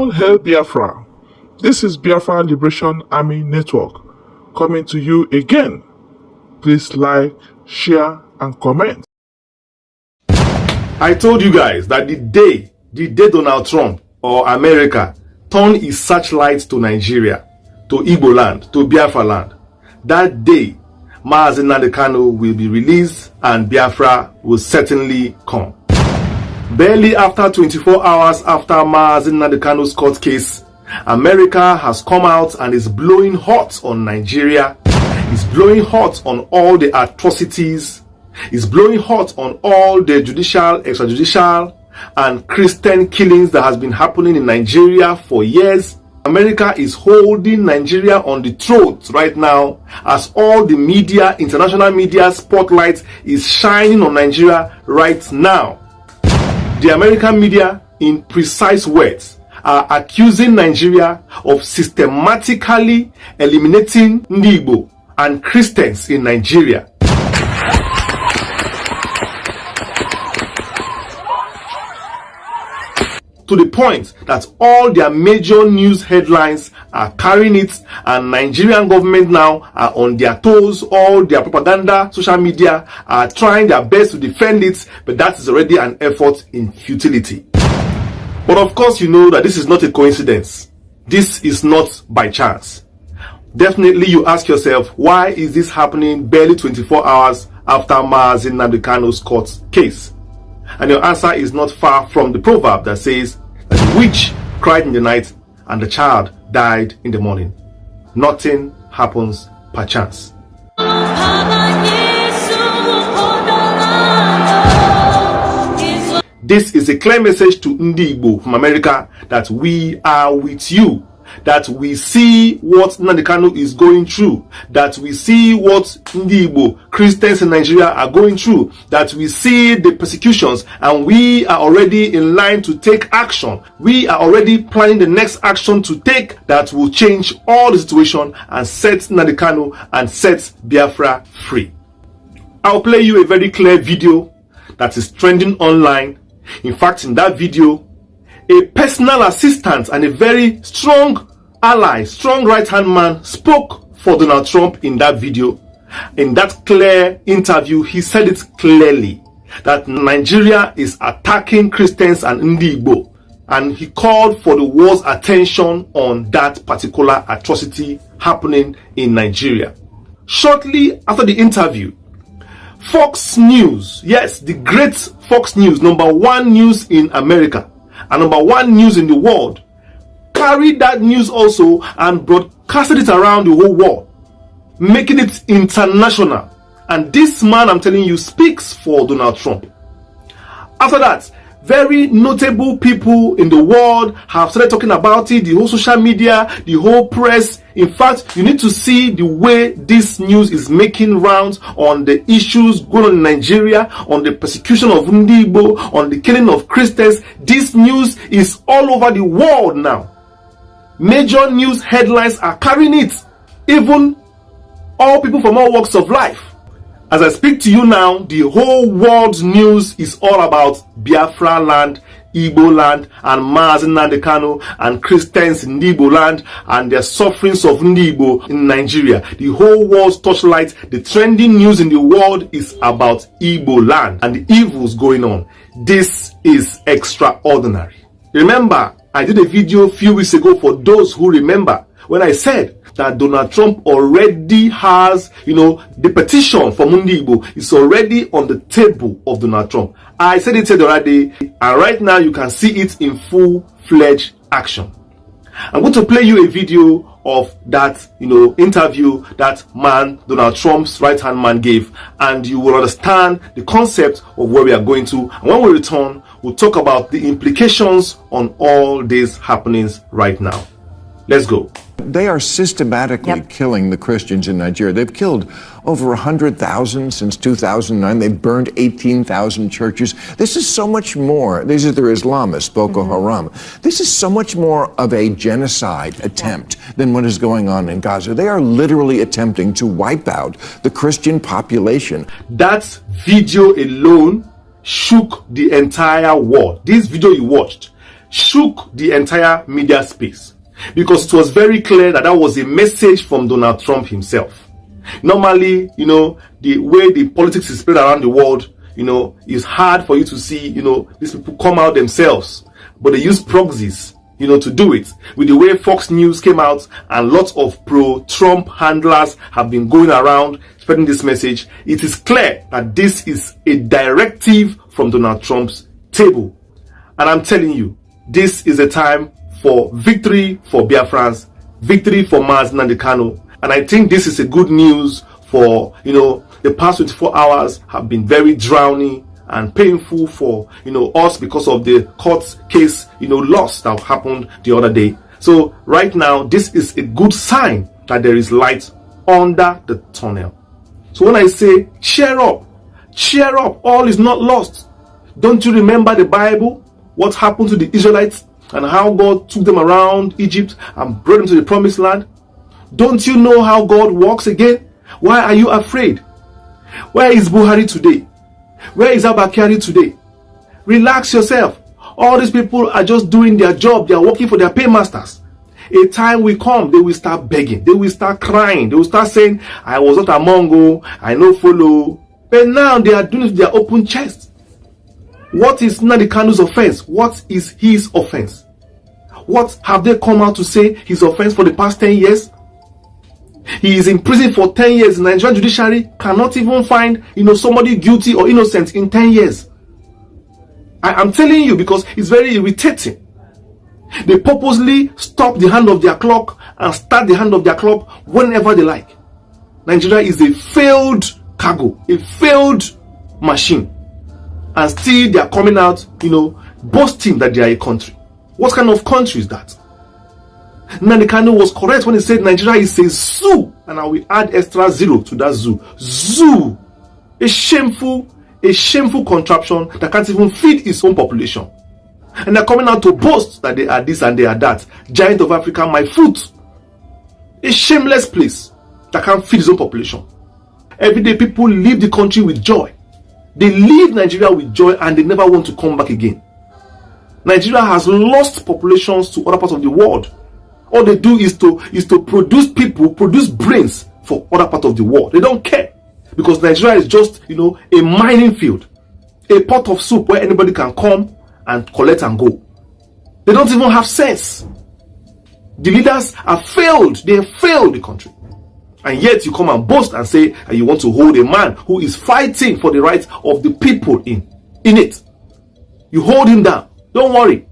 All hail Biafra. This is Biafra Liberation Army Network coming to you again. Please like, share, and comment. I told you guys that the day Donald Trump or America turn his searchlight to Nigeria, to Igbo land, to Biafra land, that day Mnk'S NNAMDI KANU will be released and Biafra will certainly come. Barely after 24 hours after Mnk'S NNAMDI KANU's court case, America has come out and is blowing hot on Nigeria, is blowing hot on all the atrocities, is blowing hot on all the judicial, extrajudicial, and Christian killings that has been happening in Nigeria for years. America is holding Nigeria on the throat right now as all the media, international media spotlight is shining on Nigeria right now. The American media, in precise words, are accusing Nigeria of systematically eliminating Ndi Igbo and Christians in Nigeria. To the point that all their major news headlines are carrying it, and Nigerian government now are on their toes. All their propaganda, social media are trying their best to defend it, but that is already an effort in futility. But of course, you know that this is not a coincidence. This is not by chance. Definitely you ask yourself, why is this happening barely 24 hours after Mnk'S NNAMDI KANU's court case? And your answer is not far from the proverb that says that the witch cried in the night and the child died in the morning. Nothing happens perchance. This is a clear message to Ndi Igbo from America that we are with you, that we see what NNAMDI KANU is going through, that we see what Ndi Igbo Christians in Nigeria are going through, that we see the persecutions, and we are already in line to take action. We are already planning the next action to take that will change all the situation and set NNAMDI KANU and set Biafra free. I'll play you a very clear video that is trending online. In fact, in that video, a personal assistant and a very strong ally, strong right-hand man spoke for Donald Trump in that video. In that clear interview, he said it clearly that Nigeria is attacking Christians and Ndi Igbo, and he called for the world's attention on that particular atrocity happening in Nigeria. Shortly after the interview, Fox News, yes, the great Fox News, #1 news in America and #1 news in the world, carried that news also and broadcasted it around the whole world, making it international. And this man, I'm telling you, speaks for Donald Trump. After that, very notable people in the world have started talking about it, the whole social media, the whole press. In fact, you need to see the way this news is making rounds on the issues going on in Nigeria, on the persecution of Ndi Igbo, on the killing of Christians. This news is all over the world now. Major news headlines are carrying it. Even all people from all walks of life. As I speak to you now, the whole world's news is all about Biafra land, Igbo land, and Mnk'S NNAMDI KANU and Christians in Igbo land and their sufferings of Ndi Igbo in Nigeria. The whole world's torchlight, the trending news in the world is about Igbo land and the evils going on. This is extraordinary. Remember, I did a video a few weeks ago for those who remember when I said that Donald Trump already has, the petition for Ndi Igbo is already on the table of Donald Trump. I said it the other day, and right now you can see it in full-fledged action. I'm going to play you a video of that, interview that man, Donald Trump's right-hand man, gave, and you will understand the concept of where we are going to. And when we return, we'll talk about the implications on all these happenings right now. Let's go. They are systematically killing the Christians in Nigeria. They've killed over 100,000 since 2009. They've burned 18,000 churches. This is so much more. These are their Islamists, Boko Haram. This is so much more of a genocide attempt than what is going on in Gaza. They are literally attempting to wipe out the Christian population. That video alone shook the entire world. This video you watched shook the entire media space, because it was very clear that that was a message from Donald Trump himself. Normally, the way the politics is spread around the world, it's hard for you to see, these people come out themselves, but they use proxies, to do it. With the way Fox News came out and lots of pro-Trump handlers have been going around spreading this message, it is clear that this is a directive from Donald Trump's table. And I'm telling you, this is a time for victory for Biafrans, victory for Mnk'S NNAMDI KANU. And I think this is a good news for, the past 24 hours have been very drowning and painful for, us because of the court case, loss that happened the other day. So right now, this is a good sign that there is light under the tunnel. So when I say cheer up, all is not lost. Don't you remember the Bible? What happened to the Israelites and how God took them around Egypt and brought them to the promised land? Don't you know how God works again? Why are you afraid? Where is Buhari today? Where is Abakari today? Relax yourself. All these people are just doing their job. They are working for their paymasters. A time will come, they will start begging. They will start crying. They will start saying, I was not among you. I no follow. But now they are doing it with their open chest. What is NNAMDI KANU'S offense? What is his offense? What have they come out to say his offense for the past 10 years? He is in prison for 10 years. The Nigerian judiciary cannot even find, somebody guilty or innocent in 10 years. I'm telling you, because it's very irritating. They purposely stop the hand of their clock and start the hand of their clock whenever they like. Nigeria is a failed cargo, a failed machine. And still they are coming out, boasting that they are a country. What kind of country is that? NNAMDI KANU was correct when he said Nigeria is a zoo, and I will add extra zero to that zoo. Zoo, a shameful contraption that can't even feed its own population. And they're coming out to boast that they are this and they are that. Giant of Africa, my foot. A shameless place that can't feed its own population. Every day people leave the country with joy. They leave Nigeria with joy and they never want to come back again. Nigeria has lost populations to other parts of the world. All they do is to produce people, produce brains for other parts of the world. They don't care, because Nigeria is just, a mining field, a pot of soup where anybody can come and collect and go. They don't even have sense. The leaders have failed. They have failed the country. And yet you come and boast and say you want to hold a man who is fighting for the rights of the people in it. You hold him down. Don't worry.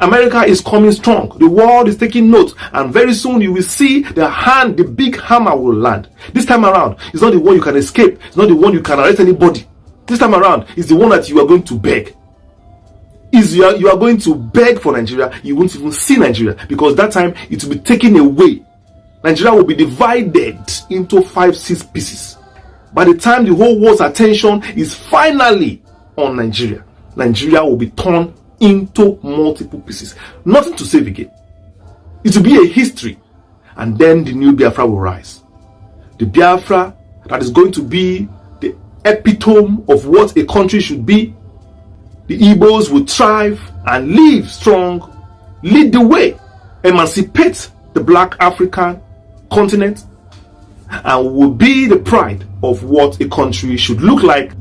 America is coming strong. The world is taking note, and very soon you will see the big hammer will land. This time around, it's not the one you can escape. It's not the one you can arrest anybody. This time around, it's the one that you are going to beg. You are going to beg for Nigeria. You won't even see Nigeria, because that time it will be taken away. Nigeria will be divided into 5-6 pieces. By the time the whole world's attention is finally on Nigeria, Nigeria will be torn into multiple pieces. Nothing to save again. It will be a history, and then the new Biafra will rise. The Biafra that is going to be the epitome of what a country should be. The Igbos will thrive and live strong, lead the way, emancipate the black African continent, and will be the pride of what a country should look like,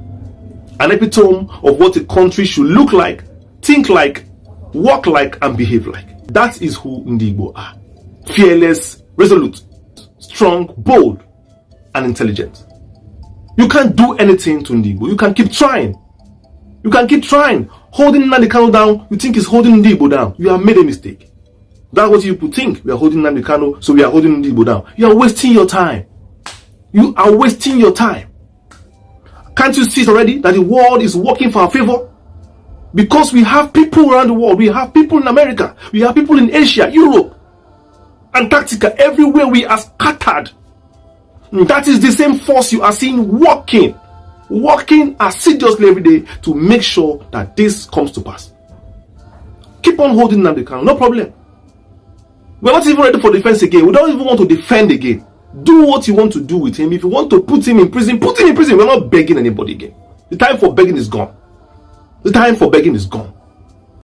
an epitome of what a country should look like, think like, walk like, and behave like. That is who Ndi Igbo are. Fearless, resolute, strong, bold, and intelligent. You can't do anything to Ndi Igbo. You can keep trying. You can keep trying. Holding NNAMDI KANU down, you think it's holding Ndi Igbo down. You have made a mistake. That's what you think. We are holding NNAMDI KANU, so we are holding Ndi Igbo down. You are wasting your time. You are wasting your time. Can't you see it already that the world is working for our favor? Because we have people around the world. We have people in America. We have people in Asia, Europe, Antarctica. Everywhere we are scattered. That is the same force you are seeing working assiduously every day to make sure that this comes to pass. Keep on holding NNAMDI KANU, no problem. We're not even ready for defense again. We don't even want to defend again. Do what you want to do with him. If you want to put him in prison, put him in prison. We're not begging anybody again. The time for begging is gone. The time for begging is gone.